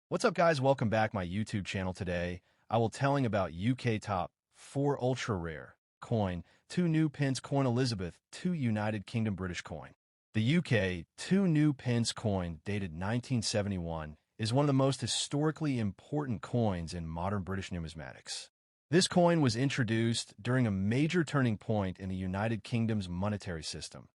What's up, guys? Welcome back my YouTube channel. Today I will telling about UK top 4 ultra rare coin, 2 new pence coin Elizabeth, 2 United Kingdom British coin. The UK 2 new pence coin dated 1971 is one of the most historically important coins in modern British numismatics. This coin was introduced during a major turning point in the United Kingdom's monetary system,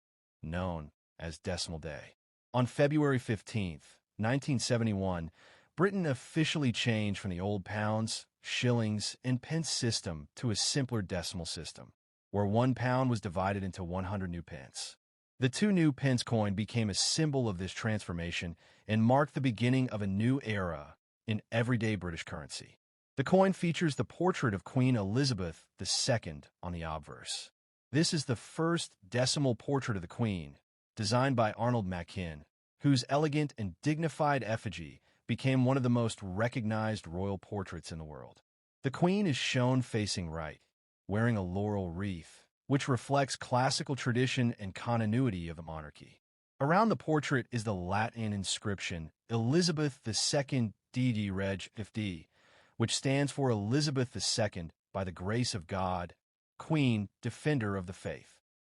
known as Decimal Day. On February 15th, 1971, Britain officially changed from the old pounds, shillings, and pence system to a simpler decimal system, where £1 was divided into 100 new pence. The 2 new pence coin became a symbol of this transformation and marked the beginning of a new era in everyday British currency. The coin features the portrait of Queen Elizabeth II on the obverse. This is the first decimal portrait of the Queen, designed by Arnold Machin, whose elegant and dignified effigy became one of the most recognized royal portraits in the world. The Queen is shown facing right, wearing a laurel wreath, which reflects classical tradition and continuity of the monarchy. Around the portrait is the Latin inscription Elizabeth II DD Reg FD, which stands for Elizabeth II by the grace of God, Queen, Defender of the Faith.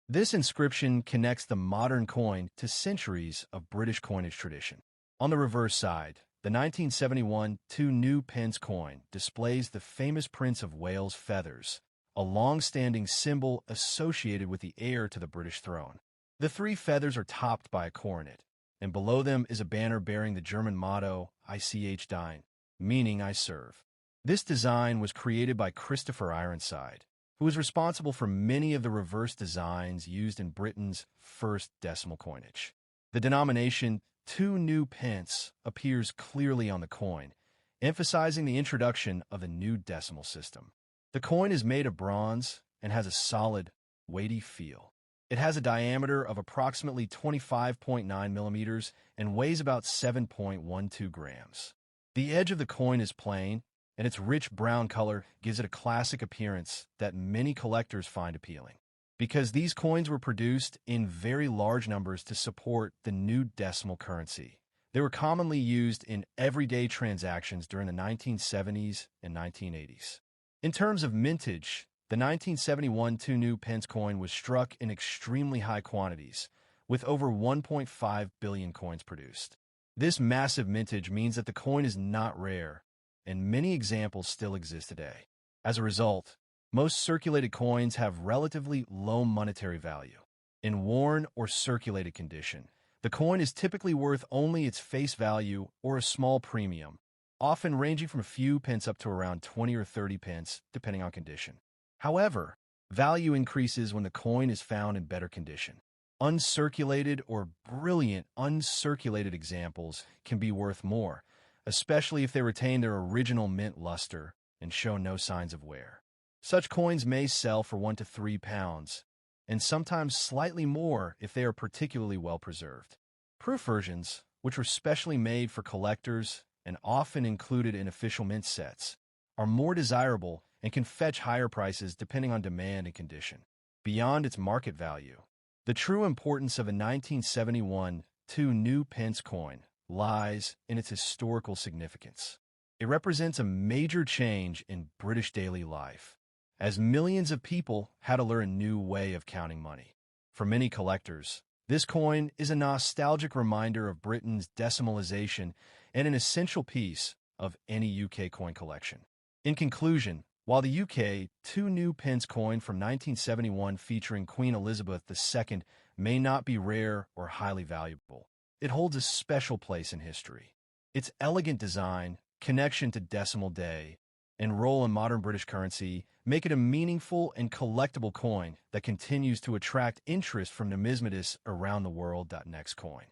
This inscription connects the modern coin to centuries of British coinage tradition. On the reverse side, the 1971 2 new pence coin displays the famous Prince of Wales feathers, a long-standing symbol associated with the heir to the British throne. The 3 feathers are topped by a coronet, and below them is a banner bearing the German motto Ich dien, meaning I serve. This design was created by Christopher Ironside, who is responsible for many of the reverse designs used in Britain's first decimal coinage. The denomination 2 new pence appears clearly on the coin, emphasizing the introduction of the new decimal system. The coin is made of bronze and has a solid, weighty feel. It has a diameter of approximately 25.9 millimeters and weighs about 7.12 grams. The edge of the coin is plain, and its rich brown color gives it a classic appearance that many collectors find appealing. Because these coins were produced in very large numbers to support the new decimal currency, they were commonly used in everyday transactions during the 1970s and 1980s. In terms of mintage, the 1971 2 new pence coin was struck in extremely high quantities, with over 1.5 billion coins produced. This massive mintage means that the coin is not rare, and many examples still exist today. As a result, most circulated coins have relatively low monetary value. In worn or circulated condition, the coin is typically worth only its face value or a small premium, often ranging from a few pence up to around 20 or 30 pence, depending on condition. However, value increases when the coin is found in better condition. Uncirculated or brilliant uncirculated examples can be worth more, especially if they retain their original mint luster and show no signs of wear. Such coins may sell for £1 to £3, and sometimes slightly more if they are particularly well preserved. Proof versions, which are specially made for collectors and often included in official mint sets, are more desirable and can fetch higher prices depending on demand and condition. Beyond its market value, the true importance of a 1971 2 new pence coin lies in its historical significance. It represents a major change in British daily life, as millions of people had to learn a new way of counting money. For many collectors, this coin is a nostalgic reminder of Britain's decimalization and an essential piece of any UK coin collection. In conclusion, while the UK 2 new pence coin from 1971 featuring Queen Elizabeth II may not be rare or highly valuable, it holds a special place in history. Its elegant design, connection to Decimal Day, and role in modern British currency make it a meaningful and collectible coin that continues to attract interest from numismatists around the world. Next coin.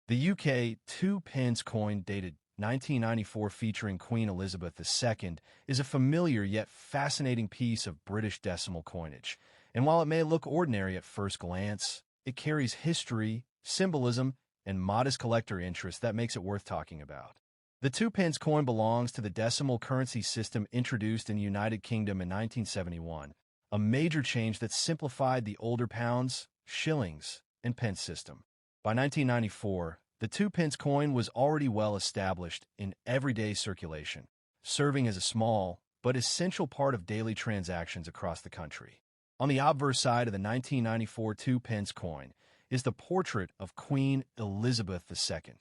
The UK 2 pence coin dated 1994 featuring Queen Elizabeth II is a familiar yet fascinating piece of British decimal coinage, and while it may look ordinary at first glance, it carries history, symbolism, and modest collector interest that makes it worth talking about. The 2 pence coin belongs to the decimal currency system introduced in the United Kingdom in 1971, a major change that simplified the older pounds, shillings, and pence system. By 1994, The 2 pence coin was already well established in everyday circulation, serving as a small but essential part of daily transactions across the country. On the obverse side of the 1994 2 pence coin is the portrait of Queen Elizabeth II.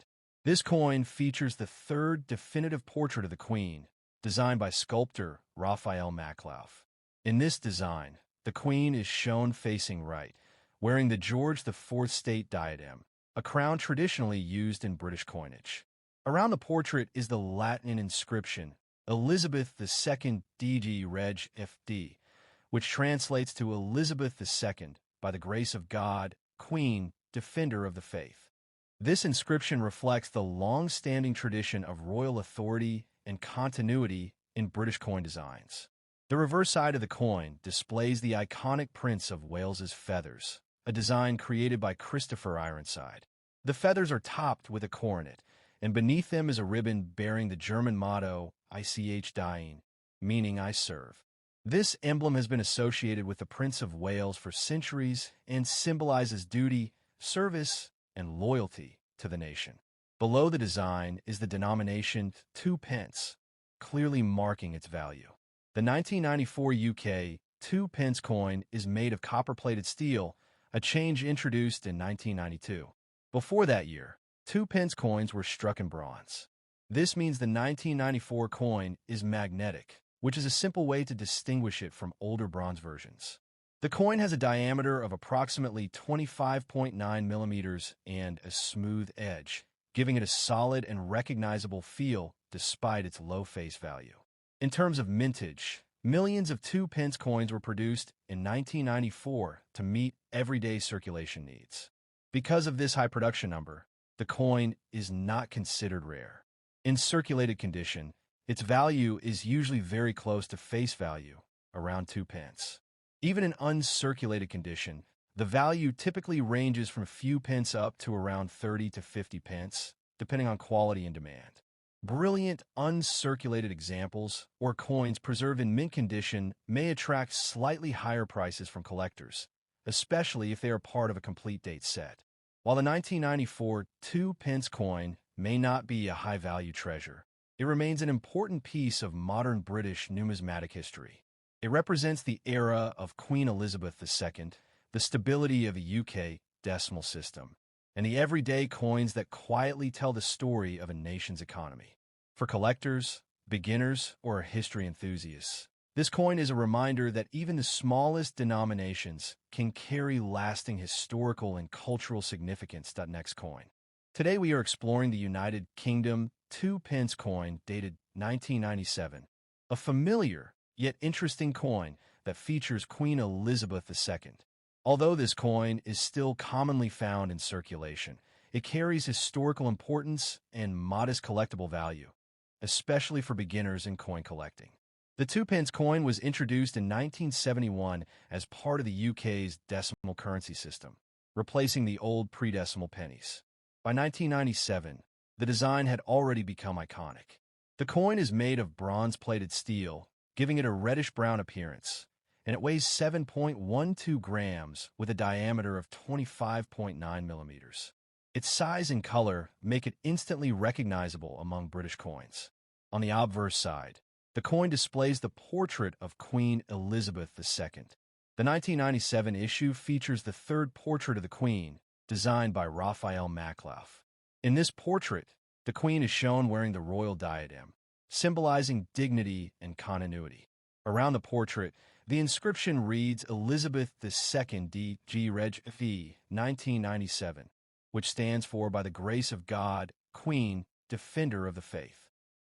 This coin features the third definitive portrait of the Queen, designed by sculptor Raphael Maklauf. In this design, the Queen is shown facing right, wearing the George IV state diadem, a crown traditionally used in British coinage. Around the portrait is the Latin inscription, Elizabeth II DG Reg FD, which translates to Elizabeth II, by the grace of God, Queen, Defender of the Faith. This inscription reflects the long-standing tradition of royal authority and continuity in British coin designs. The reverse side of the coin displays the iconic Prince of Wales's feathers, a design created by Christopher Ironside. The feathers are topped with a coronet, and beneath them is a ribbon bearing the German motto, Ich dien, meaning I serve. This emblem has been associated with the Prince of Wales for centuries and symbolizes duty, service, and loyalty to the nation. Below the design is the denomination 2 pence, clearly marking its value. The 1994 UK 2 pence coin is made of copper-plated steel, a change introduced in 1992. Before that year, 2 pence coins were struck in bronze. This means the 1994 coin is magnetic, which is a simple way to distinguish it from older bronze versions. The coin has a diameter of approximately 25.9 millimeters and a smooth edge, giving it a solid and recognizable feel despite its low face value. In terms of mintage, millions of 2 pence coins were produced in 1994 to meet everyday circulation needs. Because of this high production number, the coin is not considered rare. In circulated condition, its value is usually very close to face value, around 2 pence. Even in uncirculated condition, the value typically ranges from a few pence up to around 30 to 50 pence, depending on quality and demand. Brilliant uncirculated examples, or coins preserved in mint condition, may attract slightly higher prices from collectors, especially if they are part of a complete date set. While the 1994 2 pence coin may not be a high-value treasure, it remains an important piece of modern British numismatic history. It represents the era of Queen Elizabeth II, the stability of a UK decimal system, and the everyday coins that quietly tell the story of a nation's economy. For collectors, beginners, or history enthusiasts, this coin is a reminder that even the smallest denominations can carry lasting historical and cultural significance. Next coin. Today we are exploring the United Kingdom 2 pence coin dated 1997, a familiar yet interesting coin that features Queen Elizabeth II. Although this coin is still commonly found in circulation, it carries historical importance and modest collectible value, especially for beginners in coin collecting. The 2 pence coin was introduced in 1971 as part of the UK's decimal currency system, replacing the old pre-decimal pennies. By 1997, the design had already become iconic. The coin is made of bronze-plated steel, giving it a reddish-brown appearance, and it weighs 7.12 grams with a diameter of 25.9 millimeters. Its size and color make it instantly recognizable among British coins. On the obverse side, the coin displays the portrait of Queen Elizabeth II. The 1997 issue features the third portrait of the Queen, designed by Raphael Maklauf. In this portrait, the Queen is shown wearing the royal diadem, symbolizing dignity and continuity. Around the portrait, the inscription reads Elizabeth II DG Reg V 1997, which stands for By the Grace of God, Queen, Defender of the Faith.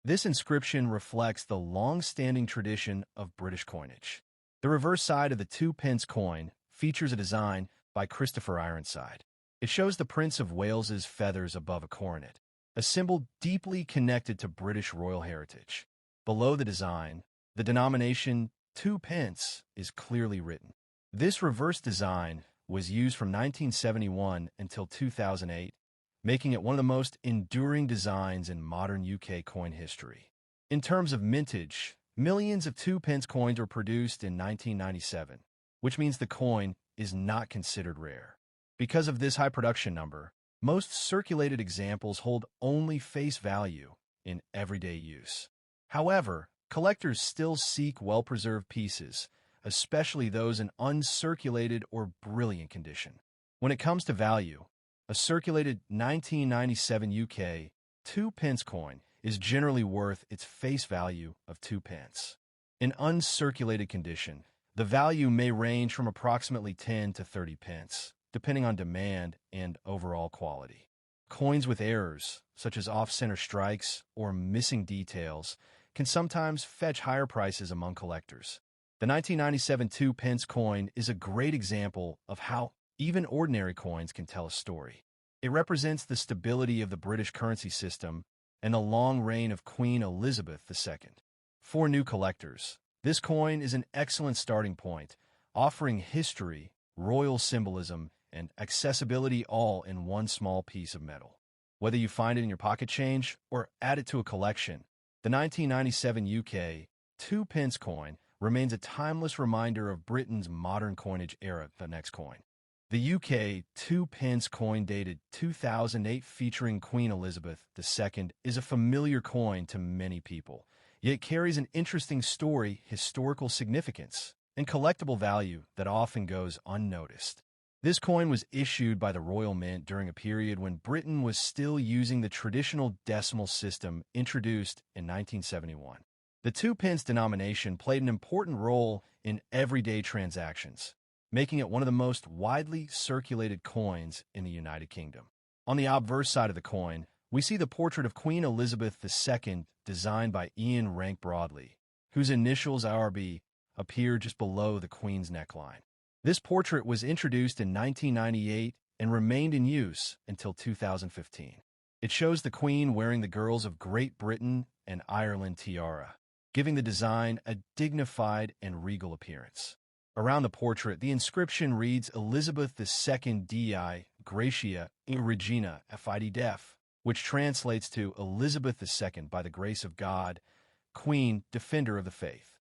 This inscription reflects the long-standing tradition of British coinage. The reverse side of the 2 pence coin features a design by Christopher Ironside. It shows the Prince of Wales's feathers above a coronet, a symbol deeply connected to British royal heritage. Below the design, the denomination 2 pence is clearly written. This reverse design was used from 1971 until 2008, making it one of the most enduring designs in modern UK coin history. In terms of mintage, millions of 2 pence coins were produced in 1997, which means the coin is not considered rare. Because of this high production number, Most circulated examples hold only face value in everyday use. However, collectors still seek well-preserved pieces, especially those in uncirculated or brilliant condition. When it comes to value, a circulated 1997 UK 2-pence coin is generally worth its face value of 2 pence. In uncirculated condition, the value may range from approximately 10 to 30 pence, depending on demand and overall quality. Coins with errors, such as off-center strikes or missing details, can sometimes fetch higher prices among collectors. The 1997 2-pence coin is a great example of how even ordinary coins can tell a story. It represents the stability of the British currency system and the long reign of Queen Elizabeth II. For new collectors, this coin is an excellent starting point, offering history, royal symbolism, and accessibility all in one small piece of metal. Whether you find it in your pocket change or add it to a collection, the 1997 UK 2-pence coin remains a timeless reminder of Britain's modern coinage era. The next coin. The UK 2-pence coin dated 2008 featuring Queen Elizabeth II is a familiar coin to many people, yet carries an interesting story, historical significance, and collectible value that often goes unnoticed. This coin was issued by the Royal Mint during a period when Britain was still using the traditional decimal system introduced in 1971. The 2-pence denomination played an important role in everyday transactions, making it one of the most widely circulated coins in the United Kingdom. On the obverse side of the coin, we see the portrait of Queen Elizabeth II designed by Ian Rank Broadley, whose initials IRB appear just below the Queen's neckline. This portrait was introduced in 1998 and remained in use until 2015. It shows the Queen wearing the Girls of Great Britain and Ireland tiara, giving the design a dignified and regal appearance. Around the portrait, the inscription reads Elizabeth II Dei Gratia Regina Fide Def, which translates to Elizabeth II by the grace of God, Queen, Defender of the Faith.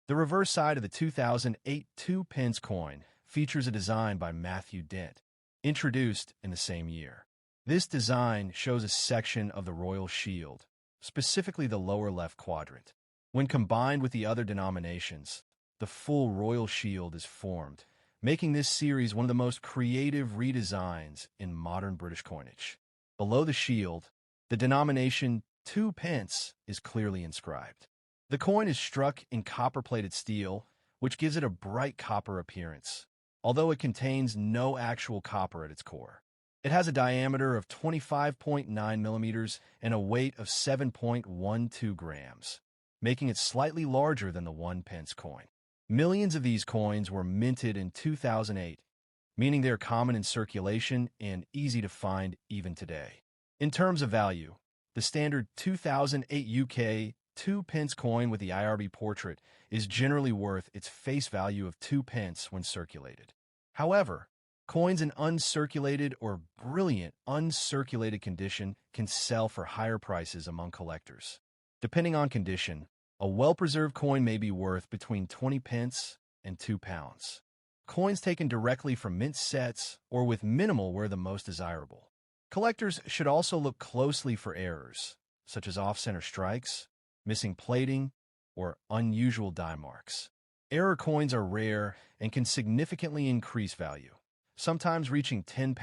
The reverse side of the 2008 2-pence coin features a design by Matthew Dent, introduced in the same year. This design shows a section of the royal shield, specifically the lower left quadrant. When combined with the other denominations, the full royal shield is formed, making this series one of the most creative redesigns in modern British coinage. Below the shield, the denomination 2 pence is clearly inscribed. The coin is struck in copper-plated steel, which gives it a bright copper appearance, although it contains no actual copper at its core. It has a diameter of 25.9 millimeters and a weight of 7.12 grams, making it slightly larger than the 1-pence coin. Millions of these coins were minted in 2008, meaning they're common in circulation and easy to find even today. In terms of value, the standard 2008 UK 2-pence coin with the IRB portrait is generally worth its face value of 2 pence when circulated. However, coins in uncirculated or brilliant uncirculated condition can sell for higher prices among collectors. Depending on condition, a well-preserved coin may be worth between 20 pence and £2. Coins taken directly from mint sets or with minimal were the most desirable. Collectors should also look closely for errors, such as off-center strikes, missing plating, or unusual die marks. Error coins are rare and can significantly increase value, sometimes reaching £10,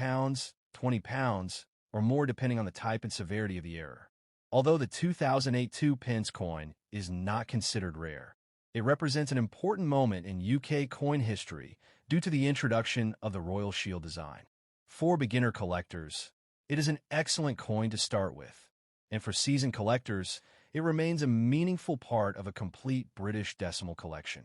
£20, or more depending on the type and severity of the error. Although the 2008 2-pence coin is not considered rare, it represents an important moment in UK coin history due to the introduction of the Royal Shield design. For beginner collectors, it is an excellent coin to start with, and for seasoned collectors, it remains a meaningful part of a complete British decimal collection.